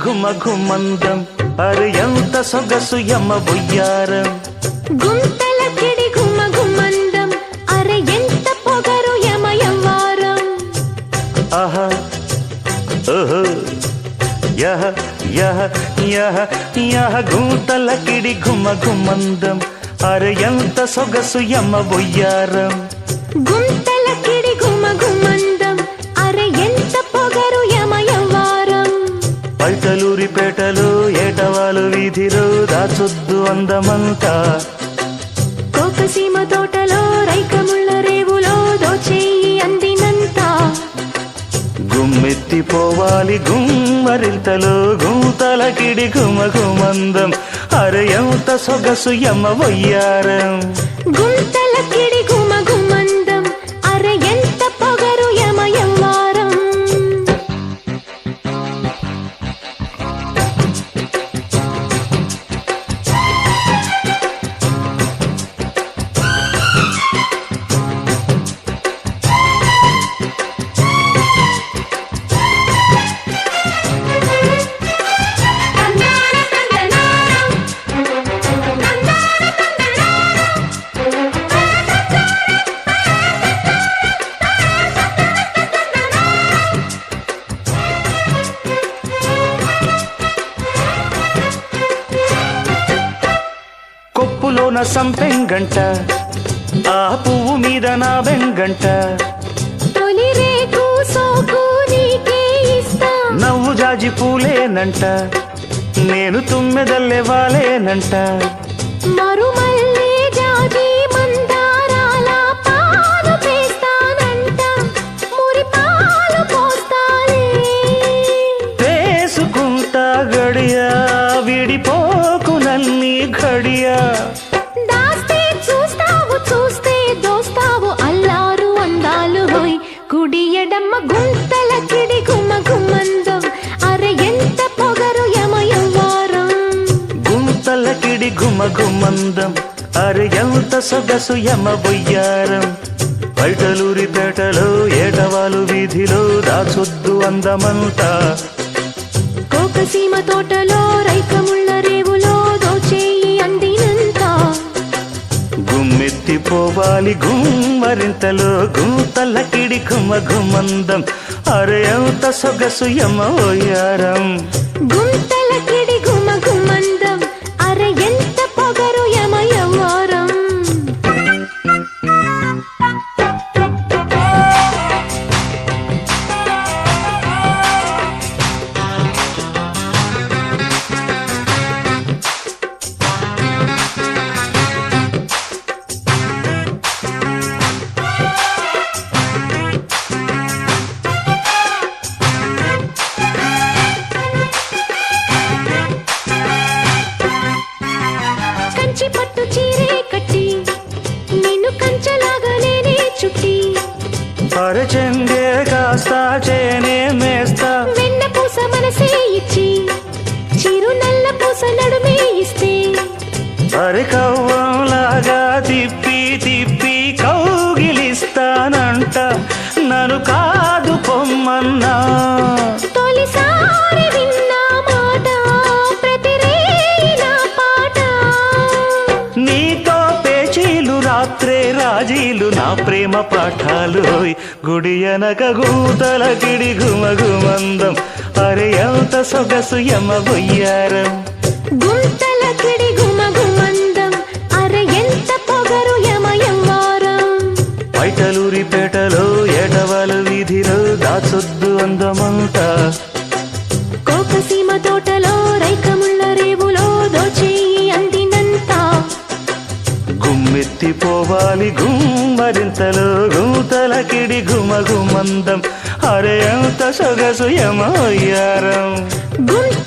ఘుమ ఘుమందం అరే ఎంత సొగసు యమ బొయ్యారం గుంతల కిడి ఘుమ ఘుమందం అరే ఎంత పొగరు యమ యవ్వారం ఆహా ఓహో యహ యహ యహ యహ గుంతల కిడి ఘుమ ఘుమందం అరే ఎంత సొగసు యమ బొయ్యారం గుంతల కిడి ఘుమ ఘుమందం అరే ఎంత పొగరు యమ యవ్వారం పైటలూరిపేటలో ఏటవాలు వీధిలో దాచొద్దు అందమంతా కోకసీమ తోటలో రైకముళ్ళ రేవులో దోచేయి అందినంత గుమ్మెత్తిపోవాలి గుమ్మరింతలో గుంతల కిడి ఘుమ ఘుమందం అరే ఎంత సొగసు యమ వయ్యారం గుంతల కిడి ఘుమ ఘుమందం అరే ఎంత పొగరు యమ యవ్వారం కొప్పులోన సంపెంగంట ఆ పువ్వు మీద నా బెంగంట తొలి రేకు సోకు నీకే ఇస్తా నవ్వు జాజి పూలేనంట నేను తుమ్మెదల్లే వాలేనంట మరుమల్లే జాజి మందారాల పాలు పేస్తానంట మురి పాలు పోస్తాలే వేసుకుంటా గడియా విడిపోకు నల్లి ఘడియా దాస్తే చూస్తావు చూస్తే దోస్తావు అల్లారు అందాలు హోయ్ కుడి ఎడమ్మ గుంతల కిడి ఘుమ ఘుమందం అరే ఎంత పొగరు యమ యవ్వారం గుంతల కిడి ఘుమ ఘుమందం అరే ఎంత సొగసు యమ బొయ్యారం పైటలూరిపేటలో ఏటవాలు వీధిలో దాచొద్దు అందమంతా కోకసీమ తోటలో రైకముళ్ళ రేవులో దోచేయి అందినంత గుమ్మెత్తిపోవాలి గుమ్మరింతలో గుంతల కిడి ఘుమ ఘుమందం అరే ఎంత సొగసు యమ వయ్యారం గుంతల కిడి ఘుమ ఘుమందం అరే ఎంత పొగరు యమ యవ్వారం కంచి పట్టు చీరే కట్టి నిన్ను కంచలాగా నేనే చుట్టి అరే చెంగే కాస్తా చేనే మేస్తా వెన్న పూస మనసే ఇచ్చి చిరు నల్ల పూస నడుమే ఇస్తే అరే కవ్వంలాగా తిప్పి తిప్పి కౌగిలిస్తానంట నన్ను కాదు పొమ్మన్నా తొలిసారి విన్న మాట ప్రతి రేయి నా పాట నీతో పేచీలు రాత్రే రాజీలు నా ప్రేమ పాఠాలు గుడి అనక గూతల కిడి ఘుమ ఘుమందం అరే ఎంత సొగసు యమ బొయ్యారం గుంతల కిడి ఘుమ ఘుమందం అరే ఎంత పొగరు యమ యవ్వారం పైటలూరిపేటలో ఏటవాలు వీధిలో దాచొద్దు అందమంతా కోకసీమ తోటలో రైకముళ్ళ రేవులో దోచేయి అందినంత గుమ్మెత్తిపోవాలి గుమ్మరింతలో గుంతల కిడి ఘుమ ఘుమందం అరే ఎంత సొగసు యమ వయ్యారం గుంత